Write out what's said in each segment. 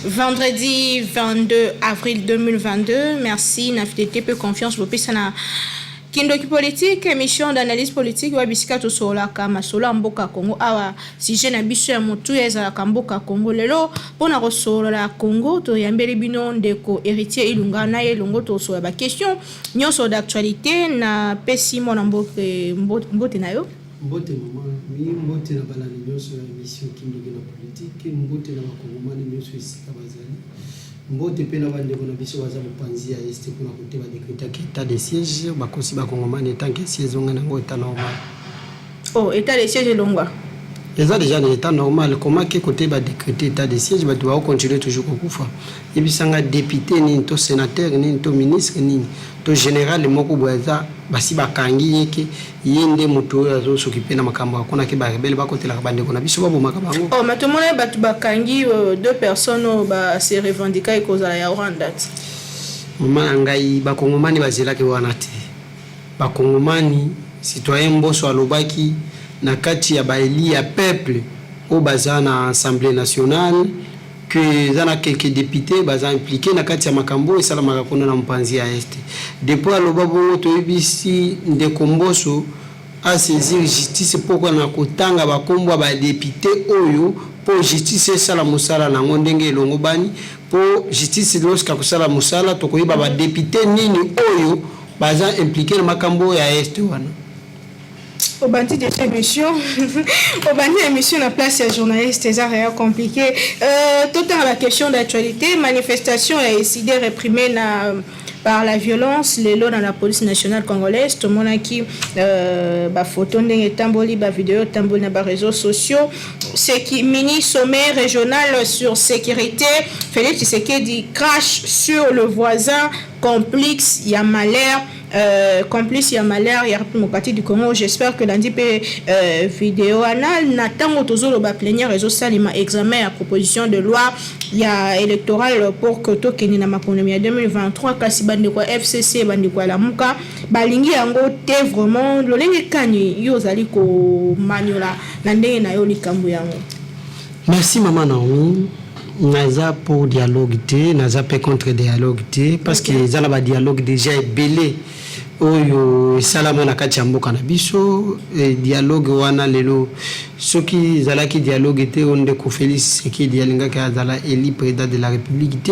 Vendredi 22 avril 2022. Merci, na fidélité peu confiance vous pisa na Kindoki politique, émission d'analyse politique wa bisika to sola kama sola mboka Congo awa sujet na biso ya mutu ezala mboka Congo lelo pona ko sola Congo to yambeli bino ndeko héritier Ilunga na elongo to sola ba question nyonso d'actualité na pesi mona mbote na yo mbote mama mi mbote na bala nyonso ya émission Kindoki na politique mbote na bakongomani nyonso isika bazali mbote pena bande bona biso baza mopanzi ya este kuna koteba décréter état de siège bakosi bakongomani tant que siège onga nango état normal. Oh, état de siège longwa eza déjà un état normal comment que côté ba décréter état de siège ba doit continuer toujours kokufa ebisanga député ni to sénateur ni to ministre ni to général moko boza basi bakangi yeke yende moto azo s'occuper na makambo akona ke ba rebelle ba kotela bande kona biso babo makabango. Oh, matomona batu bakangi deux personnes ba se revendiquer et cause ya Rwanda. Mama ngai bakongomani bazela ke wana te bakongomani citoyen mboso alobaki na kati ya baeli ya peuple au baza na assemblée nationale que zana quelques députés baza impliqués na kati ya makambo et sala makakona na mpanzi ya este depuis aloba bongo to ebisi ndeko mboso a saisir justice poko na kotanga bakombo ba député oyo pour justice sala musala na ndenge elongo bani pour justice lorsque kusala musala to koyiba ba député nini oyo baza impliqués na makambo ya este wana. Au bandi de cette émission, au bandi d'émission la place des journalistes, c'est rien compliqué. Tout à la question d'actualité, manifestation a décidé réprimer par la violence les lois dans la police nationale congolaise. Tout le monde a qui photo tamboli, vidéo tamboli dans les réseaux sociaux. C'est qui mini sommet régional sur sécurité. Félix Tshisekedi crash sur le voisin, complice, il y a malheur. Complice ya malheur ya République du Congo. J'espère que lundi vidéo anal natango tozolo ba plénière réseau salima examen à proposition de loi ya électorale pour que tokeni na makonomi ya 2023 kasi bande kwa FCC bande kwa lamuka balingi yango te vraiment lolenge kani yo zali ko manyola na ndenge na yo likambo yango. Merci maman Naomi. Naza pour dialogue te naza pe contre dialogue te parce que ça la dialogue déjà est belé oyo salama na kati ya mboka na biso dialogue wana lelo soki zalaki dialogue te onde ko Félix qui dialinga ka zala eli président de la République te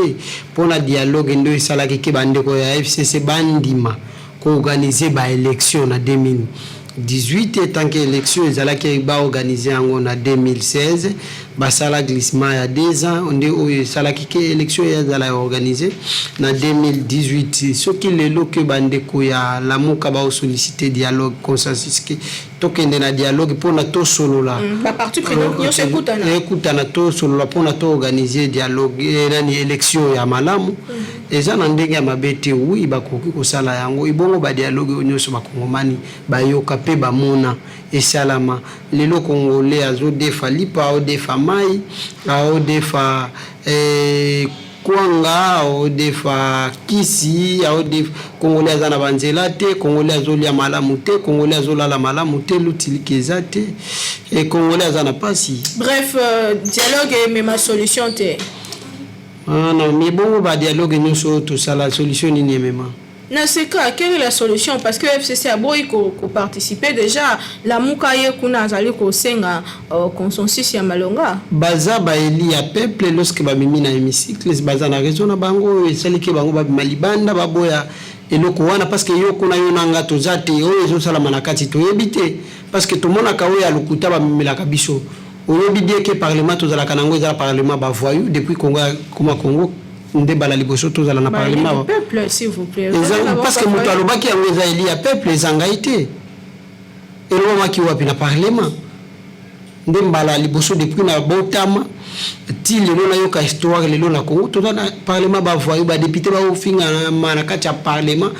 pour la dialogue ndo salaki ke bande ko ya FCC bandima ko organiser ba élection na 2018 et tant que élection ezalaki ba organiser en 2016 basala glissement ya 2 ans on dit salaki ke élection ezala organisé na 2018 ce qui lelo que bandeko ya lamuka ba solliciter dialogue consensus que tokende na dialogue pour na to solo la ba parti prenante nyonso ekutana to solo la pour na to organiser dialogue na élection ya malamu eza na ndenge ya mabete oui bakoki kosala yango ibongo ba dialogue nyonso bakongomani bayoka pe bamona esalama lelo congolais azo defa lipa o defa mai ao defa kwanga ao defa kisi ao defa congolais azana banzela te congolais azolia malamu te congolais azolala malamu te lutiliki te et congolais azana pasi bref dialogue est même solution te. Ah non mais bon ba dialogue nyonso to sala solution ni même. Dans ce cas, quelle est la solution? Parce que FCC a beau participer déjà, la Moukaye kuna azali ko senga consensus ya malonga. Baza ba eli ya peuple lorsque ba mimi na hémicycle, baza na raison na bango esali ke bango ba malibanda ba boya eloko wana parce que yo kuna yo nanga to zate yo ezo sala manakati to yebite parce que to mona ka oya lukuta ba mimela kabiso. Oyo bidie ke parlement to zala kanango ezala parlement ba voyou depuis Congo kuma Congo nde bala liboso to zala na parlement peuple s'il vous plaît parce que mutu alobaki yango eza eli ya peuple ezanga ite elobamaki wapi na parlement nde mbala liboso depuis na botama ti lelo na yoka histoire lelo na Congo to na parlement ba voyou ba député ba ofinga na kati ya parlement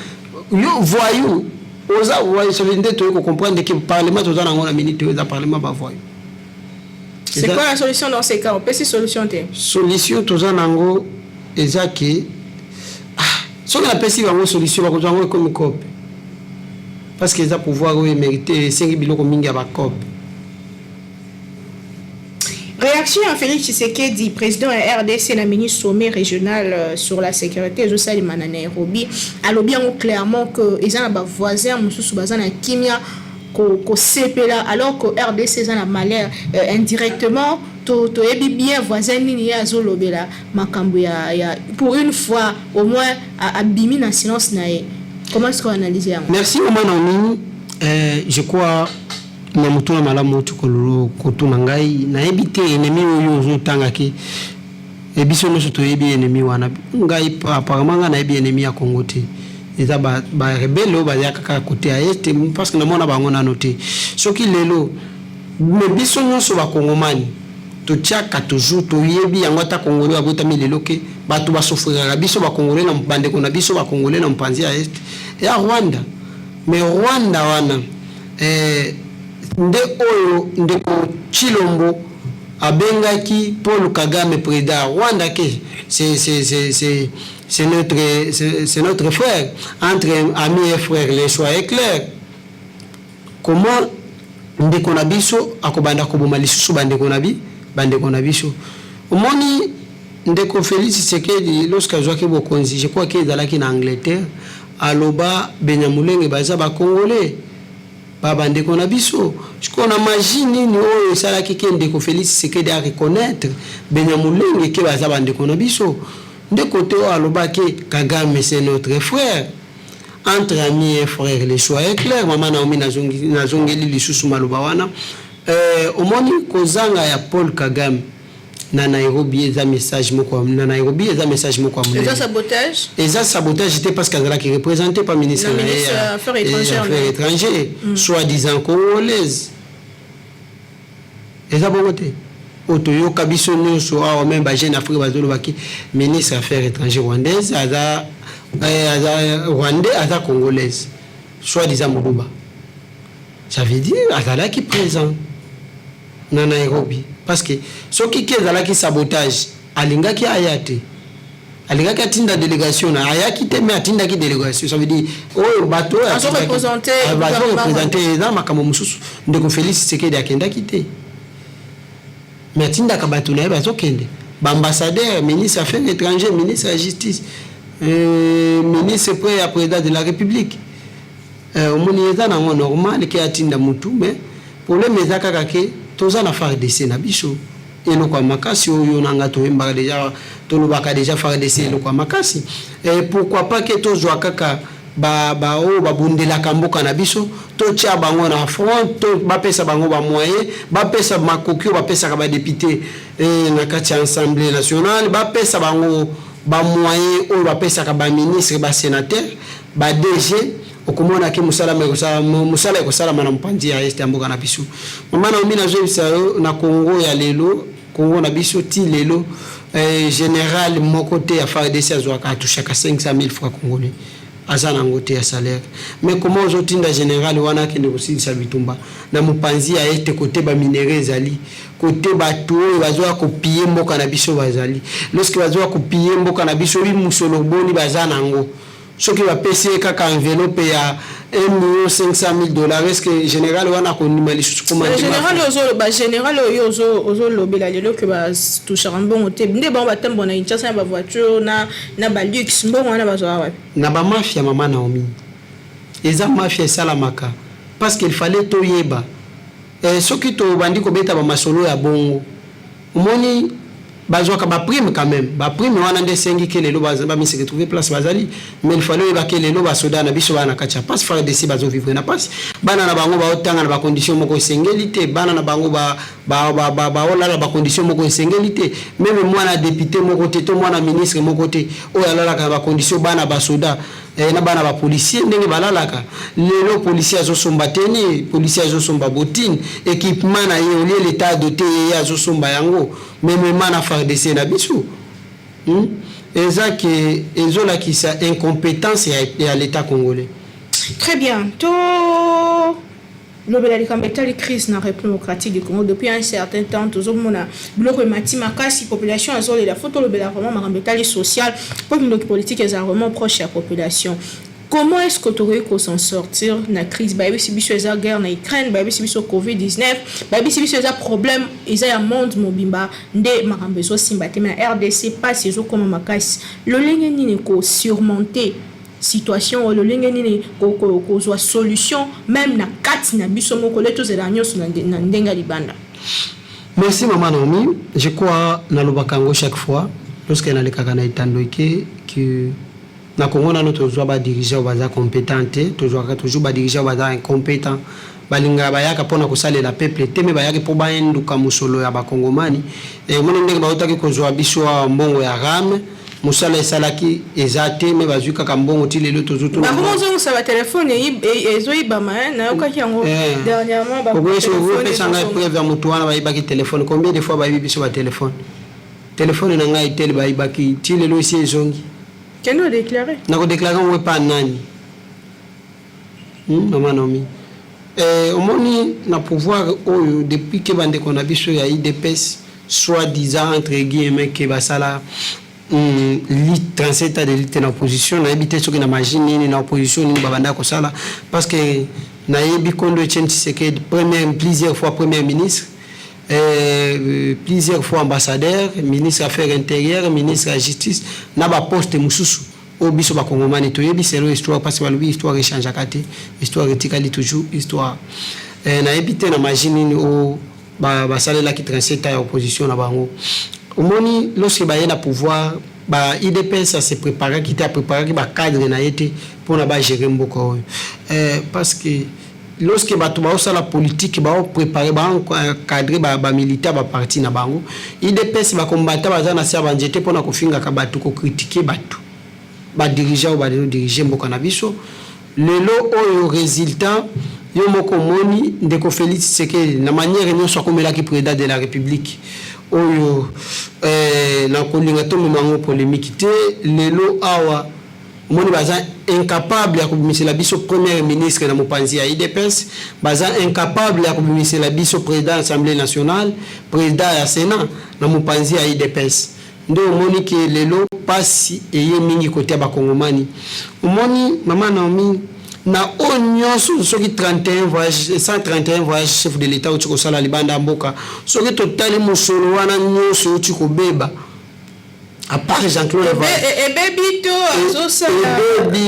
yo voyou oza voyou ça veut dire to ko comprendre que parlement to na ngona minute oza parlement ba voyou. C'est quoi la solution dans ces cas? On peut si solution te solution to za nango ezaki soki na pesi bango solution ba kozango comme copie parce que za pouvoir mériter 5 biloko mingi ya ba copie. Réaction réaction à Félix Tshisekedi, président RDC, la ministre sommet régional sur la sécurité, je sais, à Nairobi, alors bien clairement que les voisins, Kimia, alors que RDC est malheur indirectement, bien voisin pour une fois au moins à bimi dans silence. Comment est-ce qu'on analyse? Merci Oman. Je crois na mutuna malamu tukolo kotuna ngai na ebite ennemi oyo ozotangaki ebiso no soto ebi ennemi wana ngai apparemment na ebi ennemi ya Congo te eza ba rebelle ba ya kaka côté à est parce que na mona bango na noté soki lelo me biso nyonso ba kongomani to tiaka toujours to yebi yango ta congolais abotami lelo ke bato ba sofrira biso ba congolais na mbande ko na biso ba congolais na mpanzi à est et à Rwanda mais Rwanda wana nde oyo ndeko Chilombo abengaki Paul Kagame président Rwanda ke c'est notre frère entre amis et frères les choix est clair comment ndeko na biso akobanda koboma lisusu bandeko na biso omoni ndeko Félix Tshisekedi lorsque azwaki bokonzi je crois qu'il ezalaki na Angleterre aloba Benyamulenge baza ba congolais baba ndeko na biso sikona magie ni oyo esalaki ke ndeko Félix Tshisekedi a reconnaître Benyamulenge ke baza ba ndeko na biso ndeko te oyo aloba ke Kagame c'est notre frère entre amis et frères les choix est clair mama Naomi nazongeli lisusu maloba wana omoni kozanga ya Paul Kagame na Nairobi eza message moko na Nairobi eza message moko amuna eza sabotage était parce qu'elle qui représenté par ministre des Affaires étrangères soi-disant congolaise eza bongote otoyo kabiso nyonso awa même ba jeune Afrique bazolo baki ministre des Affaires étrangères rwandaise aza rwandais aza congolaise soi-disant Moulouba ça veut dire azala qui présent na Nairobi parce que ce qui est sabotage alingaki ayate alingaki atinda délégation na ayaki te mais atinda ki délégation ça veut dire oh bateau a représenté dans makamo mususu ndeko Félix Tshisekedi akenda kité mais atinda ka bateau na bazo kende ba ambassadeur ministre affaires étrangères ministre de la justice ministre président de la République omoni eza na normal ke atinda mutu mais problème ezaka kake toza na FARDC na biso eloko ya makasi oyo nanga toyembaka déjà tolobaka déjà FARDC eloko ya makasi et pourquoi pas que tozwa kaka oyo babundelaka mboka na biso totia bango na front bapesa bango bamoyen bapesa makoki oyo bapesaka badepute na kati ya assemblée nationale bapesa bango bamoyen oyo bapesaka baministre basénateur badg okomona ke musala ekosalama na mpanzi ya este ya mboka na biso mama Naomi nazobisa na Congo ya lelo Congo na biso ti lelo général moko te ya FARDC azwaka atushaka 500,000 francs congolais aza nango te ya salaire mais comment ozotinda général wana akende kosilisa bitumba na mopanzi ya este kote baminere ezali kote bato oyo bazwa kopie mboka na biso bazali lorsque bazwa kopie mboka na biso bimusolo boni baza nango ce qui va payer kaka enveloppe ya $1,500,000 est-ce que général wana ko nimali sous comment général ozo lobela lelo que ba toucher un bon hotel nde ba batembo na Kinshasa ba voiture na ba luxe mbongo wana bazwa wapi na ba mafia mama Naomi eza mafia salamaka parce qu'il fallait toyeba ce qui to bandi ko beta ba masolo ya bongo omoni bazwaka ba prime quand même ba prime wana nde sengi ke lelo ba mi se retrouver place bazali mais il fallait ba ke lelo ba soda na biso bana kacha passe faire desi bazo vivre na passe bana na bango ba otanga na ba condition moko sengelité bana na bango ba olala ba condition moko sengelité même moi na député moko te to moi na ministre moko te o yalala ka ba condition bana ba soda na bana ba policier ndenge balalaka lelo policier azosomba teni policier azosomba botine équipement na ye oli l'état doté ye azosomba yango même mana FARDC na biso eza que ezola ki sa incompétence ya l'état congolais. Très bien. La crise dans la République démocratique du Congo depuis un certain temps, tout le monde a bloqué la population, la photo vraiment social, pour une politique est vraiment proche de la population. comment est-ce que tu aurais pu s'en sortir de la crise? Si tu as une guerre en Ukraine, si tu as COVID-19, si tu as un problème, il y a un monde mobimba, de marambezo simbate, mais RDC pas ces jours comme ma casse. Le ligne n'est qu'au surmonter situation, le ligne n'est qu'au soit solution, même na quatre na bisomo que les tous les agneaux sont dans denga libanda. Merci maman Naomi. Je crois na lobakango chaque fois lorsqu'elle a le kakana itandoike que na Congo na notre joie ba diriger ba compétente toujours ba diriger ba incompétent balinga bayaka pona kusale la peuple teme bayaka po ba enduka musolo ya ba kongomani e mona ndenge ba utaki kozwa biso mbongo ya rame musala esalaki ezate me bazuka kambongo ti lelo tozutu ba comment on ça va téléphone ezoiba ma na okaki yango dernièrement ba téléphone sanga preuve ya mutu wana bayibaki téléphone combien de fois bayibi biso ba téléphone na ngai tel bayibaki ti lelo isi ezongi que nous déclarer na ko déclarer on pas nani maman Naomi omoni na pouvoir oyo depuis que bande qu'on a biso ya IDPS soi-disant entre guillemets que basala lit 37 de lutte na opposition na habité soki na machine ni na opposition ni babanda ko sala parce que na yebi kondo Etienne Tshisekedi plusieurs fois premier ministre plusieurs fois ambassadeur, ministre affaires intérieures, ministre de la justice, na ba poste mususu au biso ba kongomani to yebi c'est l'histoire parce que ba histoire échange akate, histoire etikali toujours histoire. Na ebité na machine o ba salela ki 37 à opposition na bango. Omoni lorsque ba yena pouvoir ba IDPS ça se préparer qui t'a préparé ba cadre na été pour na ba gérer mboko parce que lorsque bato ba osala politique ba préparer ba cadrer ba militaire ba parti na bango IDPS ba combattre ba na sia ba njete pona ko finga ka bato ko critiquer bato ba dirigeant ba diriger mboka na biso lelo oyo résultat yo moko moni ndeko Félix Tshisekedi na manière nyonso akomela ki président de la République oyo na kolinga to mango polémique te lelo awa moni baza incapable ya kobimisela biso premier ministre na mopanzi ya IDPS baza incapable ya kobimisela biso président de l'Assemblée nationale président ya Sénat na mopanzi ya IDPS ndo moni ke lelo pasi eye mingi kote ba kongomani moni mama Naomi na onyoso soki 31 voyage 131 voyage chef de l'état uti ko sala libanda mboka soki totali musolo wana nyoso uti ko beba à part Jean-Claude et baby to azosala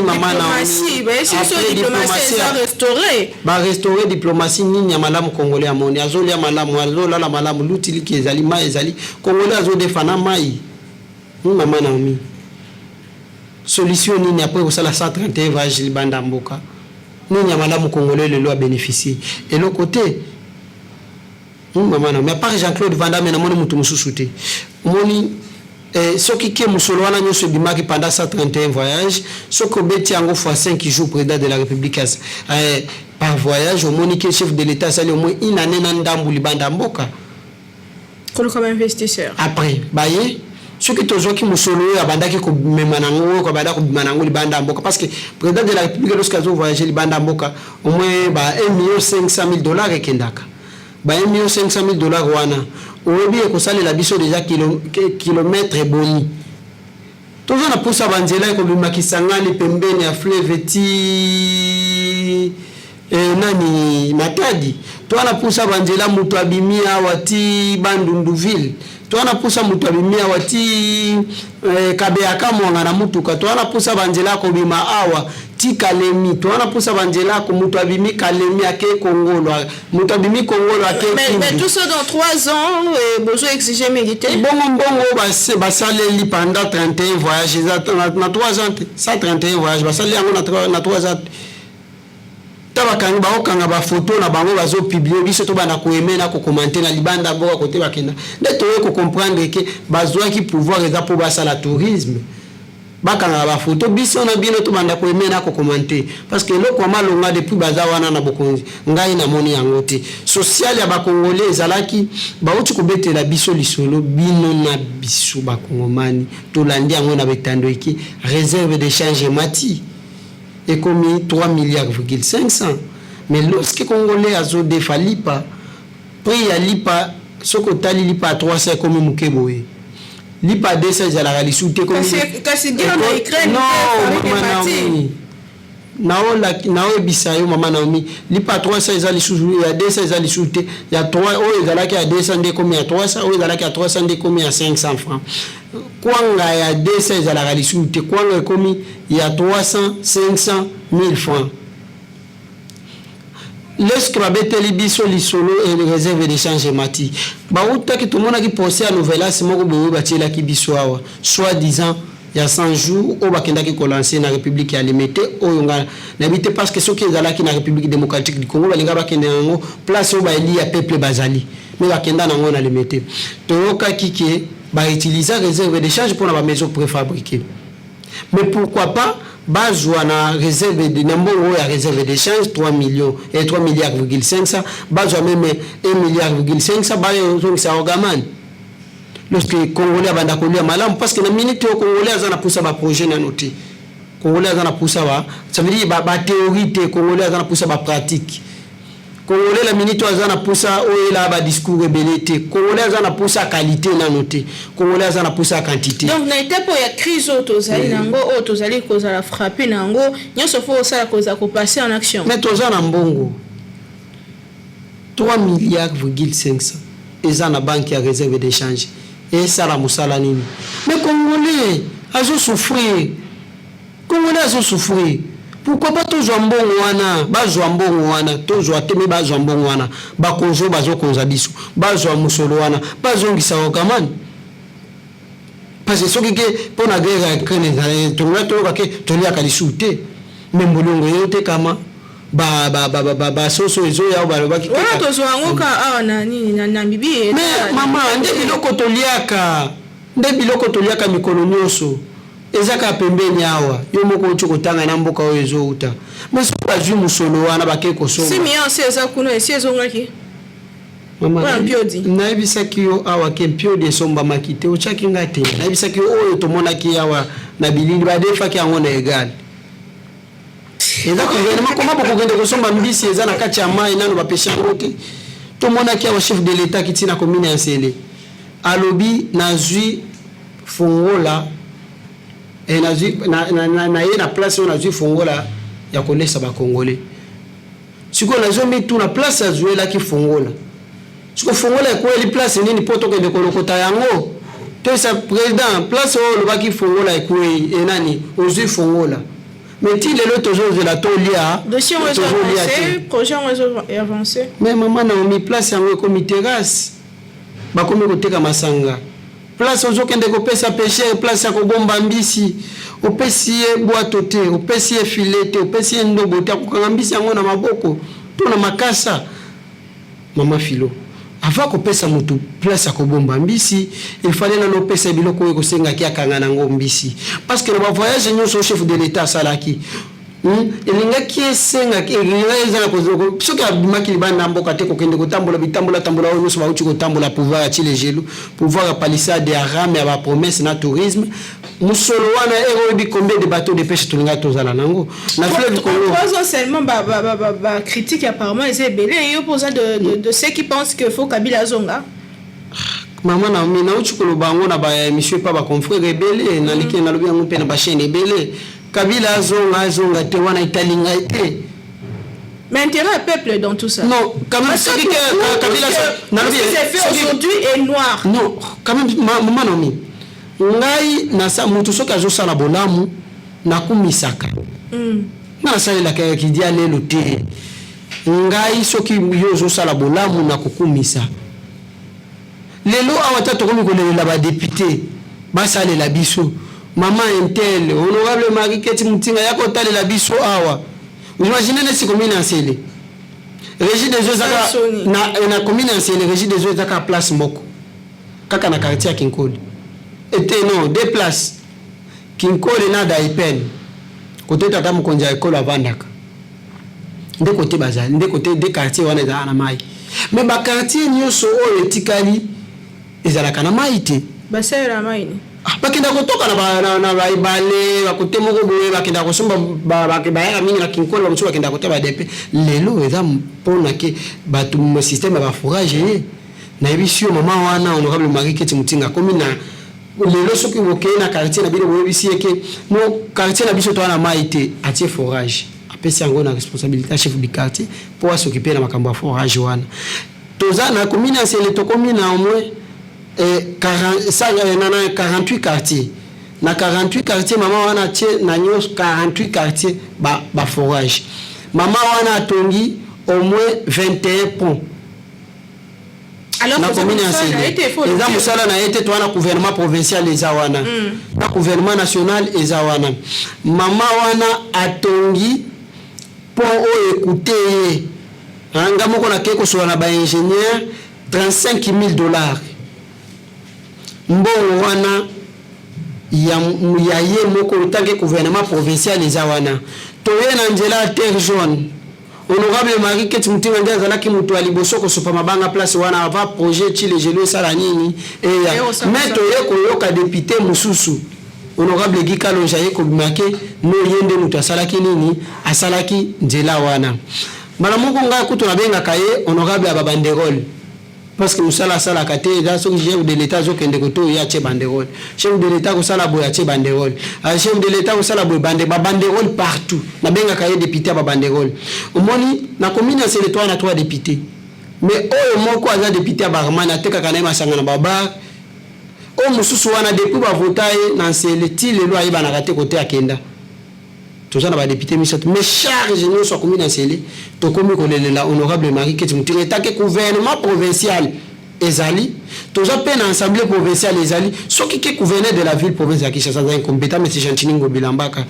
maman Naomi après diplomatie ça restaurer ba restaurer diplomatie nini ya malamu congolais amoni azolia malamu azolala malamu lutili ki ezali mai ezali congolais azodefana mai maman Naomi solution nini après kosala 131 voyage libanda mboka nini ya malamu congolais lelo a bénéficier et le côté maman Naomi à part Jean-Claude Vanda mais na moni mutu mususu te moni soki ke musolo wana nyoso bimaki pendant 131 voyages soko beti yango fois 5 jours président de la République par voyage au monique chef de l'état sali au moins une année na ndambu libanda mboka comme investisseur après baye soki tozoki musolo ya bandaki ko memanango ko banda ko bimanango libanda mboka parce que président de la République lorsqu'il voyager libanda mboka au moins ba 1,5 million ekendaka ba 1,5 million wana oyebi ekosalela biso déjà kilomètre boni tozo na pousa banzela ko bimakisangani pembeni ya fleuve ti nani Matadi to na pousa banzela mutu abimia wati Bandunduville to na pousa mutu abimia wati Kabeaka mwanga na mutuka to na pousa banzela ko bima awa ti Kalemi to na pousa banzela ko mutu abimi Kalemi ake Kongolo mutu abimi Kongolo ake mais tout ça dans 3 ans besoin exiger militaire bongo basaleli pendant 31 voyages na 3 ans 131 voyages basaleli yango na 3 ans tabakanga baokanga ba photo na bango bazo publier biso to bana ko aimer na ko commenter na libanda mboka côté bakenda nde to ko comprendre que bazwa ki pouvoir eza pour basala tourisme bakanga ba photo biso na bino to bana ko aimer na ko commenter parce que loko malonga depuis baza wana na bokonzi ngai na moni yango te social ya ba congolais ezalaki bauti ko betela biso lisolo bino na biso ba kongomani to landi yango na betando eki réserve de change mati et comme 3,5 milliards. Mais lorsque Congolais a zo defa lipa, prix à lipa, ce que tali lipa à 300 comme Mukeboé. Lipa 200 à la réalité comme. Kasi guerre en Ukraine. Non, nao bisayo mama Naomi lipa 300 ezali sous ya 200 ezali sous te ya 3 o ezalaki ya 200 ndé comme ya 300 o ezalaki ya 300 ndé comme ya 500 francs kwanga ya 200 ezalaka lisusu te kwanga ekomi ya 300 500 1000 francs lorsque babeteli biso lisolo et réserve d'échange mati bautaki tomonaki posé à nouvelas moko boye batielaki biso awa soit disant il y a 100 jours au bakendaki ko lancer na République ya limité oyo nga nabité parce que soki ezalaki na République démocratique du Congo balinga bakende yango place o ba eli ya peuple bazali mais bakenda nango na limité toyokaki ke ba utiliser réserve d'échange pour na maison préfabriquée mais pourquoi pas bazwa na réserve de nambongo ya réserve d'échange 3 millions et 3 milliards 500 bazwa même 1 milliard 500 bayo donc ça ogamane lorsque Congolais abanda kolia malamu parce que na minute au Congolais azana poussa ba projet na noté Congolais azana poussa ba ça veut dire ba théorie te Congolais azana poussa ba pratique Congolais la minute azana poussa o la ba discours rebellité Congolais azana poussa qualité na noté Congolais azana poussa quantité donc na étape ya crise autozali nango autozali koza la frapper nango nyoso fo ça koza ko passer en action mais tozana mbongo 3 milliards 500 ezana banque ya réserve d'échange et ça la musala nini mais Congolais azo souffrir pourquoi pas tozwa mbongo wana bazwa mbongo wana tozwa teme bazwa mbongo wana bakonzo bazo konza biso bazwa musolo wana bazongisa okamani parce que soki ke pona guerre ya Ukraine tongla ke tolia kalisute membolongo yote kama ba soso ezo ya balobaki wana tozwa ngoka awa na nini na bibi mais mama nde biloko toliaka mikolo nyonso ezaka pembeni awa yo moko uchuko tanga na mboka oyo ezouta mais so bazwi musolo wana bakeko so si mianse eza kuna esi ezongaki mama naibisaki yo awa ke mpiodi esomba makite ochaki ngate naibisaki yo oyo tomonaki awa na bilili badefaki yango na egal eza gouvernement comment bokogende kosomba mbisi eza na kati ya mai nano bapesha yango te tomonaki awa chef de l'état kiti na commune ya Nsele alobi nazwi fongola et nazwi na ye na place on nazwi fongola ya kolesa ba congolais siko nazo mitu na place azuela ki fongola siko fongola ko eli place nini poto ke de kolokota yango to sa président place o lo baki fongola ko enani ozwi fongola mais ti lelo tozo la tolia dossier avancé projet avancé mais maman na mi place yango ko mi terrasse ba komi ko teka masanga place ozo kende ko pesa pêcher place ya ko bomba mbisi opesi boîte te opesi filet te opesi ndobo te ko mbisi yango na maboko to na makasa mama filo avant ko pesa mutu place ya ko bomba mbisi il fallait na no pesa biloko ko senga ki akanga na ngo mbisi parce que le voyage nyonso chef de l'état salaki elinga kiesenga elinga ko soki abimaki libanda mboka te kokende kotambola bitambola oyo nyonso bauti kotambola pouvoir ati les gelou pouvoir ya palissade ya rame ya promesse na tourisme musolo wana erobi combien de bateaux de pêche tolinga tozala nango na fleuve Congo pas seulement ba critique apparemment les belé et opposant de ceux qui pensent que faut Kabila zonga maman na mina uti koloba ngo na ba monsieur pas ba confrère rebelle na liki na lobi ngo pe na ba chaîne rebelle Kabila zonga te wana italinga ite mais intérêt peuple dans tout ça non quand même ce qui Kabila aujourd'hui est noir non quand même maman na mi ngai na sa mutu soka zo sala bolamu na kumisaka na sala la ka ki dia lelo te ngai soki yo zo sala bolamu na kukumisa lelo awata to komi ko la ba député ba sala la biso maman intel honorable Marie-Keti Mutinga yako tale la biso awa imaginez ne si commune en Nsele régie des eaux zaka na commune en Nsele régie des eaux zaka place moko kaka na quartier Kinkoli était non deux places Kinkoli na Daipen côté tata mukonja école avandaka de côté bazali de côté des quartiers wana za na mai mais ba quartier nyoso o etikali ezalaka na mai te basera mai ni bakenda kotoka na baibale bakote moko boye bakenda kosomba bakebaya mingi na Kinkoli bamusu bakenda kote ba DP lelo eza mpona ke batu mo système ba fourrage na ebisio mama wana honorable Marie-Keti Mutinga komi na lelo soki bokeye na quartier na bino boyebisi eke no quartier na biso to wana mai te atie forage pesi yango na responsabilité chef du quartier pour s'occuper na makambo ya forage wana toza na commune ya Nsele tokomi na au moins 48 quartiers na 48 quartiers mama wana tie na nyos 48 quartiers ba forage mama wana atongi au moins 21 ponts. Alors na commune ya Nsele eza musala na été to na gouvernement provincial eza wana na gouvernement national eza wana mama wana atongi pont o écouter anga moko na keko so na ba ingénieur $35,000 mbongo wana ya ye moko utange gouvernement provincial eza wana toye na nzela terre jaune honorable Marie Keti Mutinga ndia zalaki mutu aliboso ko sopa mabanga place wana ava projet chile jelo sala nini mais toye ko yoka député mususu honorable Gikalo Jaye ko bimake no yende mutu asalaki nini asalaki nzela wana mala moko nga kutu na benga kaye honorable ababanderole parce que musala sala kate da so chef de l'état zo kende koto ya che banderole chef de l'état ko sala boya che banderole chef de l'état ko sala boya banderole partout na benga kaye député ba banderole omoni na commune c'est les 3 députés mais oyo moko aza député ba ramana teka kana masanga na baba o mususu wana depuis ba votaye na Nsele ti lelo ayiba na kate kote akenda tous na ba député misato mais charge nous so commune Nsele to komi ko lelela honorable Marie Keti Mutinga take gouvernement provincial ezali tous peine assemblée provinciale ezali so ki gouverneur de la ville province ya Kinshasa za incompétent mais c'est Gentiningo Bilambaka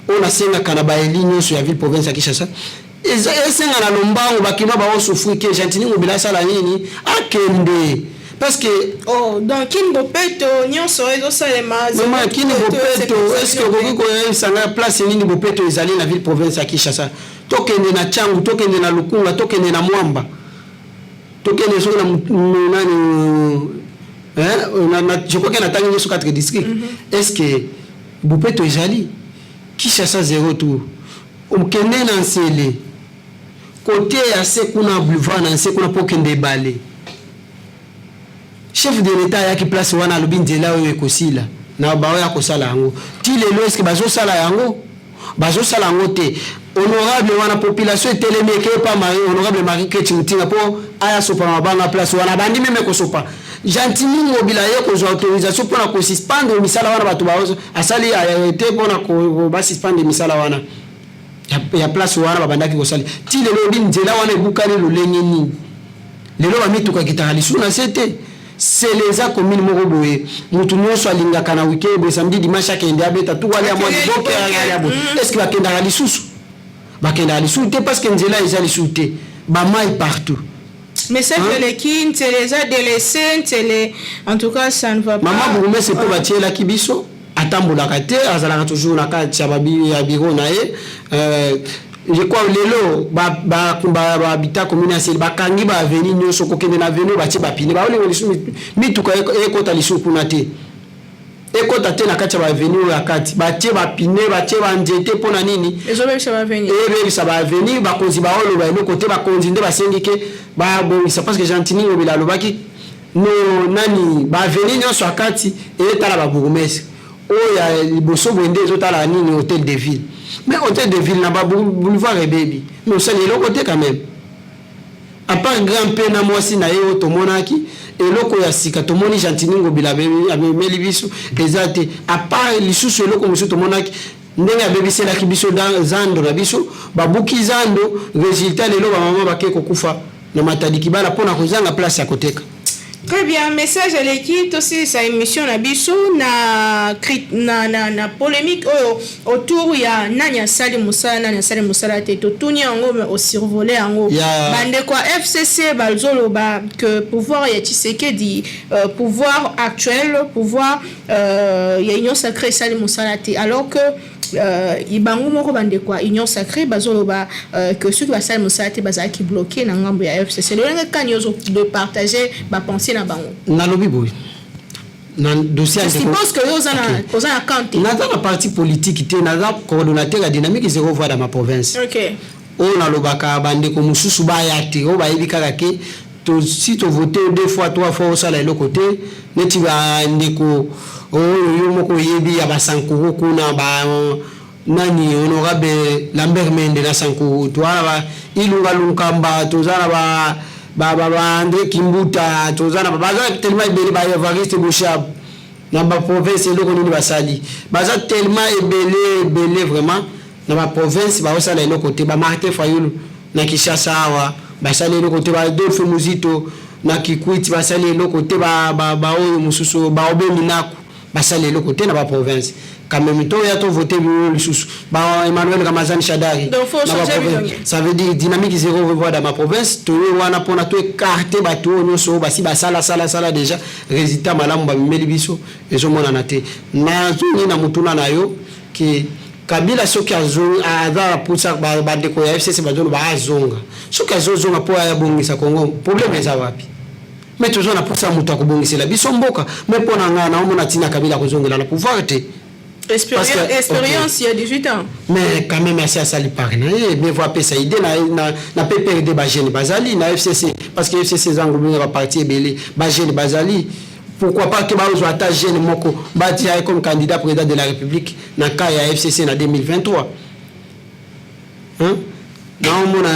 on a senga kana ba elinyo so ya ville province ya Kinshasa esenga na lombango bakima ba osufri ke Gentiningo Bilasa la nini akende parce que donc Kinbopeto nyonso ezo salema maman Kinbopeto est-ce que vous connaissez sanga place nini Bopeto ezali na ville province ya Kinshasa tokende na Changu tokende na Lukunga tokende na Mwamba tokende so na nani je crois que na tangi sur 4 districts est-ce que Bopeto ezali Kinshasa 0 tour okende na Nsele côté ya sekuna boulevard na sekuna pokende balé chef de l'état ya ki place wana lobi nzela oyo ekosila na bawo ya kosala yango ti lelo est-ce que bazo sala yango te honorable wana population etelemeke pa honorable Marie Keti Mutinga po aya sopa mabanga place wana bandi meme ko sopa Gentiningo Bilasa ko zo autorisation pour na ko suspendre misala wana batu bawo asali te pour na ko ba suspendre misala wana ya place wana babandaki ko sali ti lelo bi nzela wana ebukali lolenge nini lelo ba mituka kitali suna sete c'est les communes moko boye mutu nyonso alingaka na weekend samedi dimanche akende abeta tout wale amoni boke ya bo est-ce que bakenda lisusu te parce que nzela ezali sute ba mai partout mais c'est que les kin c'est les a délaissés en tout cas ça ne va pas maman bourme c'est pour bâtir la kibiso atambola kate azala toujours na kati ya biro na ye je crois lelo ba habita commune ya Nsele bakangi ba avenue nyonso kokende na avenue ba tie ba pine ba ole lisu mituka ekota lisu kuna te ekota te na kati ya ba avenue ya kati ba tie ba pine ba tie ba nzete pona nini ezobebisa ba avenue ebebisa ba avenue ba konzi ba olo ba eloko te ba konzi nde ba sengike ba bonisa parce que Gentiningo Bilasa lobaki no nani ba avenue nyonso akati etala ba bourgmestre oya liboso bwende ezotala nini hôtel de ville mais hôtel de ville là-bas boulevard et baby mais ça les côté quand même à part grand pena moi si na yo to monaki et loko ya sika to moni Gentiningo Bilasa ameli biso ezate à part lisusu loko musu to monaki ndenge abebisi la kibiso dans zando na biso babuki zando résultat lelo ba mama bakeko kufa na matadi kibala pona kozanga place ya koteka. Très bien, message à l'équipe aussi sa émission na biso na polémique autour ya nanya sali musala te to tunya ngo au survoler ngo bande kwa FCC balzolo ba que pouvoir ya Tshisekedi pouvoir actuel pouvoir ya union sacrée sali musala te alors que ibango moko bande kwa union sacrée bazolo ba que ceux qui va sali musala te bazaki bloqué na ngambo ya FCC le nga kanyozo de partager ba penser na bango na lobby boy na dossier je suppose que aux en compte na dans la partie politique te na la coordonnateur la dynamique zéro voix dans ma province OK on a lobaka bande ko mususu ba yati o ba yibika kake to si to voter 2 fois 3 fois au sala le côté neti ba ndeko o yo moko yebi ya basankuru kuna ba nani honorable Lambert Mende na Sanku toana ba ilunga lunkamba tozana ba André Kimbuta tozana ba tellement ebele ba Evariste Bouchab na ba province eloko nini basali baza tellement ebele vraiment na ba province ba osala eloko te ba Martin Fayulu na Kinshasa awa basali eloko te ba Adolphe Muzito na Kikwiti basali eloko te ba oyo mususu ba Obendi Naku basali eloko te na ba province quand même to ya to voter le sous ba Emmanuel Ramazani Shadari ça veut dire dynamique zéro revoir dans ma province to wana pona to écarter ba to nyoso ba si ba sala déjà résultat malamu ba meli biso ezo mona na te na zuni na mutuna na yo ki Kabila soki aza pusa ba deko ya FCC ba zone ba azonga soki azonga po ya bongisa Kongo problème eza wapi mais toujours na pusa mutu akubongisa la biso mboka mais pona nga na omona tina Kabila kozongela na pouvoir te expérience il y a 18 ans mais quand même assez à sali parna mais voit pesa idée na PPRD ba jeune bazali na FCC parce que FCC zangobinga ba parti belé ba jeune bazali pourquoi pas que ba ozwata jeune moko ba dia comme candidat président de la République na cas ya FCC na 2023 hein na omona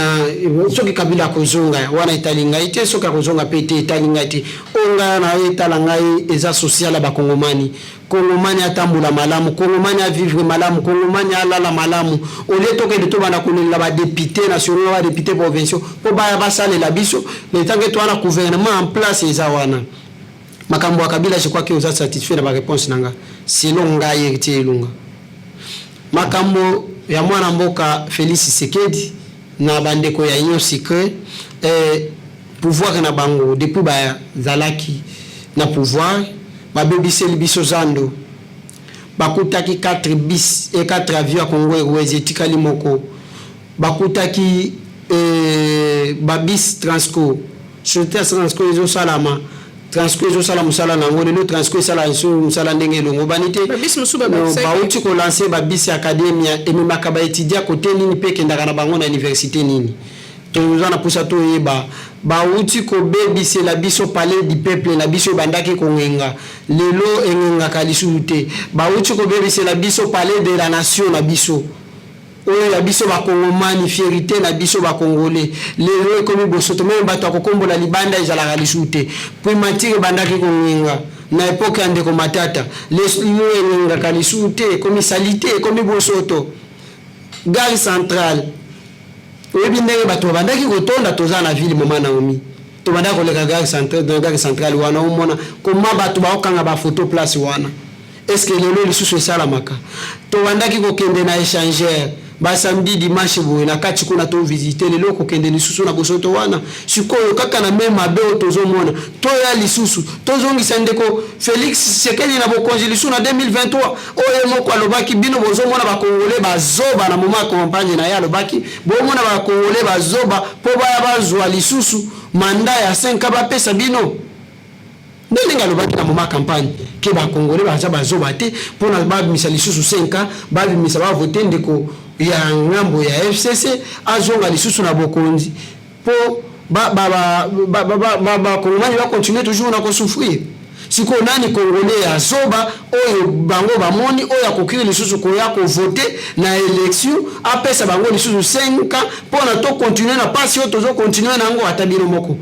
soki Kabila kozonga wana italinga ite soki kozonga pete italinga ite onga na italanga eza social ba kongomani Kongomani atambula malamu Kongomani a vivre malamu Kongomani alala malamu ole toke de to bana kolela ba député national ba député provinciaux po ba sale la biso le tangue to na gouvernement en place eza wana makambo ya Kabila je crois que vous êtes satisfait de ma réponse nanga selon ngai héritier lunga makambo ya mwana mboka Félix Tshisekedi na bandeko ya Union Secret pouvoir na bango depuis ba zalaki na pouvoir ba bebiseli biso zando bakutaki 4 bis et 4 avions Congo Airways etikali moko bakutaki ba bis Transco société Transco ezo salama Transco ezo sala musala nango le Transco sala musala ndenge longo banité ba bis musuba ba uti ko lancer ba bis academia et même akaba étudier côté nini pe kendaka na bango na université nini tozana pousa to yeba ba uti ko bebise la biso palais du peuple na biso bandaki ko ngenga lelo engenga kalisute ba uti ko bebise la biso palais de la nation na biso oyo ya biso ba kongomani fierté na biso ba congolais lelo ekomi bosoto même bato akokombola libanda ezala kalisute puis matire bandaki ko ngenga na époque ande ko matata les engenga kalisute comme salité comme bosoto gare centrale oyebi ndenge bato bandaki kotonda toza na ville mama Naomi to bandaki koleka gare centrale wana omona koma bato baokanga ba photo place wana est-ce que lelo lisusu esalamaka to bandaki kokende na échangeur ba samedi dimanche boye na kati kuna to visiter lelo kokende lisusu na bosoto wana sikoyo kaka na même mabe tozomona to ya lisusu tozongisa ndeko Félix Tshisekedi na bokonzi lisusu na 2023 oyo moko alobaki bino bozomona ba Congolais bazoba na moment campagne na ya alobaki bomona ba Congolais bazoba po baya bazwa lisusu manda ya 5 ba pesa bino ndenge alobaki na moment campagne ke ba Congolais bazoba te pona ba misa lisusu 5 ba misa ba voter ndeko ya ngambo ya FCC azonga lisusu na bokonzi po Kongomani va continuer toujours na ko souffrir siko nani Congolais ya zoba oyo bango bamoni oyo akokiri lisusu ko ya ko voter na élection apesa bango lisusu 5 po na to continuer na passe yo tozo continuer na ngo atabino moko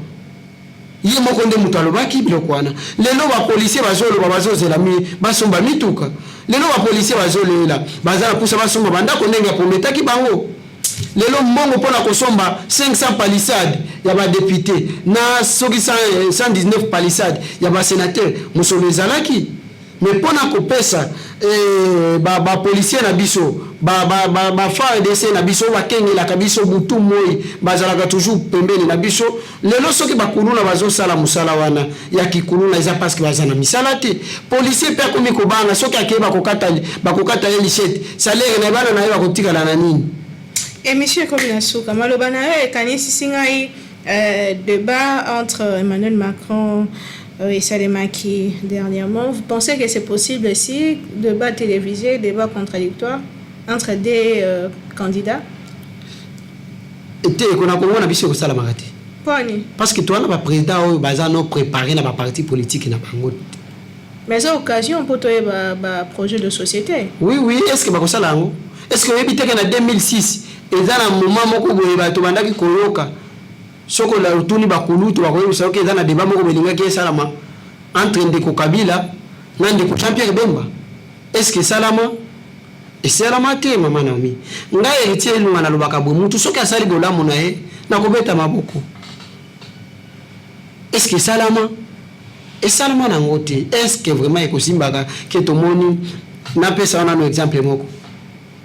ye moko nde mutu alobaki biloko wana lelo ba policier bazoloba bazozela basomba mituka lelo ba policier bazolela bazala pusa basomba bandako ndenge aprometaki bango lelo mbongo pona kosomba 500 palissades ya ba député na soki 119 palissades ya ba sénateur musolo ezalaki mais pona kopesa ba policier na biso ba FARDC na biso bakengela ka biso butu moi bazalaka toujours pembeni na biso lelo soki bakuluna bazosala musala wana ya kikuluna eza parce que bazana misala te policier pe komi kobanga soki akeba bakokata lichette salaire na bana na yo bakotikala na nini et monsieur Kominasuka maloba na yo ekanisi singai débat entre Emmanuel Macron et Salemaki dernièrement. Vous pensez que c'est possible ici, débat télévisé, débat contradictoire entre des candidats? Parce que toi, le président a préparé dans parti politique. Mais c'est l'occasion pour toi un projet de société. Oui, est-ce que ça est-ce que vous avez en 2006 et dans un moment moko boye bato bandaki koyoka soko la rutuni bakulutu bakoyo soki dans un débat moko belingaki salama entre Ndeko Kabila na Ndeko Champion Bemba, est-ce que salama et salama te mama Naomi nga héritier lunga na lobaka bo mutu soki asali bolamu na ye na kobeta maboko, est-ce que salama et salama na ngote, est-ce que vraiment ekosimbaka ke tomoni na pesa wana no exemple moko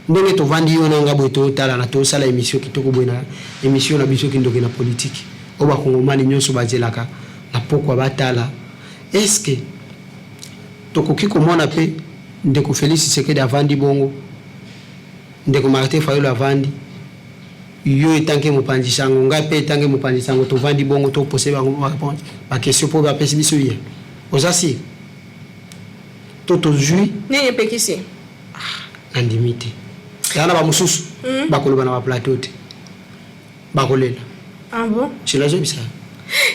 ndenge tovandi yo nanga boye totala na tosala émission kitoko boye na émission na biso kindoki na politique o bakongomani nyonso bazelaka na pokwa batala, est-ce que tokoki komona pe Ndeko Félix Tshisekedi avandi bongo Ndeko Martin Fayulu avandi yo etanke mopanzi sango nga pe etanke mopanzi sango tovandi bongo to poser ba question po ba pesi biso ye osasi toto jui nene pekisi andimite yana ba mususu bakoloba na ba plateau te bakolela. Ah bon? C'est la joie ça.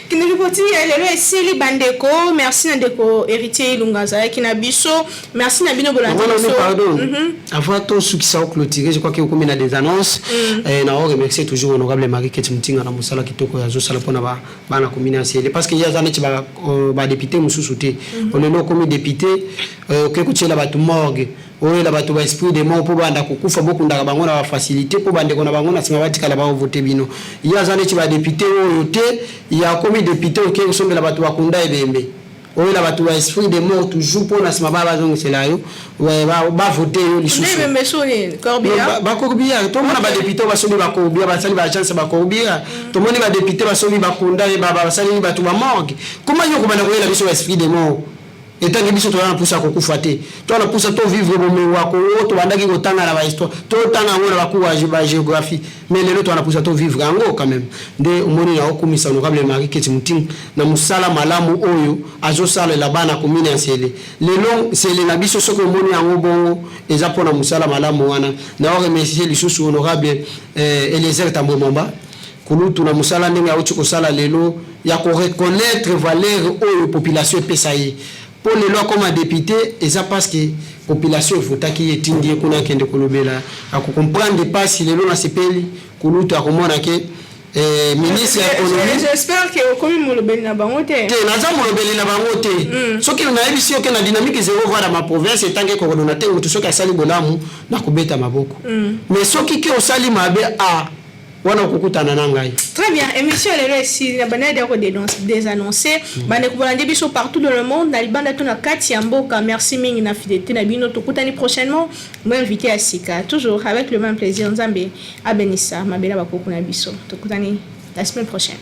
Qui nous reporte lelo esili bandeko, merci Ndeko héritier Ilungaza qui na biso, merci na bino bolandi biso. Pardon. Avant tout ce qui s'est clôturé, je crois que vous avez des annonces et na remercier toujours honorable Marie Ketimtinga na musala kitoko ya zo sala pona ba na commune ancienne parce qu'il y a zane ti ba député mususu te. On est comme député que kutela ba morgue. Oye la bato ba esprit de mort pour banda kokufa boku ndaka bango na facilité pour bande kona bango na singa batikala ba voter bino. Il y a zane ti ba député oyo te, il y a comme député qui sombe la bato bakunda ebembe. Oye la bato ba esprit de mort toujours pour na sima ba bazongo cela yo ba voter yo lisusu. Ndebe mesoni Corbia. Ba Corbia to mona ba député ba sobi ba Corbia ba sali ba chance ba Corbia. To moni ba député ba sobi ba kunda ba sali ba to ba morgue. Comment yo ko bana ko la biso ba esprit de mort? Et tant que biso to na poussa ko kufaté to na poussa to vivre bo mewa ko to bandaki ko tanga na ba histoire to tanga ngona ba kuwa ba géographie mais lelo to na poussa to vivre ngo quand même nde omoni na okumisa honorable Marie Ketimting na musala malamu oyo azo sala la bana commune ancienne lelo c'est le na biso soko omoni ngo bongo eza pona musala malamu wana na remercier lisusu honorable Eliezer Tambwe Momba kulutu na musala ndenge ya ko sala lelo ya ko reconnaître valeur oyo population pesaye. Pour les lois comme député, et ça parce que la population faut qu'il y ait une idée qu'on a qu'un de colobela, à comprendre pas si les lois na sepeli, qu'on nous a comment que ministre de l'économie. J'espère que au commun molobeli na bangote. Que na za molobeli na bangote. Ce qui na ebisi que na dynamique zéro voir dans ma province et tant que coordonnateur ou tout ce qui a sali bolamu na kubeta maboko. Mais ce qui au sali mabe a très bien, émission ici la banane désannoncer bande ko bolandi biso partout dans le monde na libanda to na kati ya mboka. Merci mingi na fidélité na bino to kutani prochainement m'inviter à Sika toujours avec le même plaisir. Nzambe abenissa mabela bakoko na biso to kutani la semaine prochaine.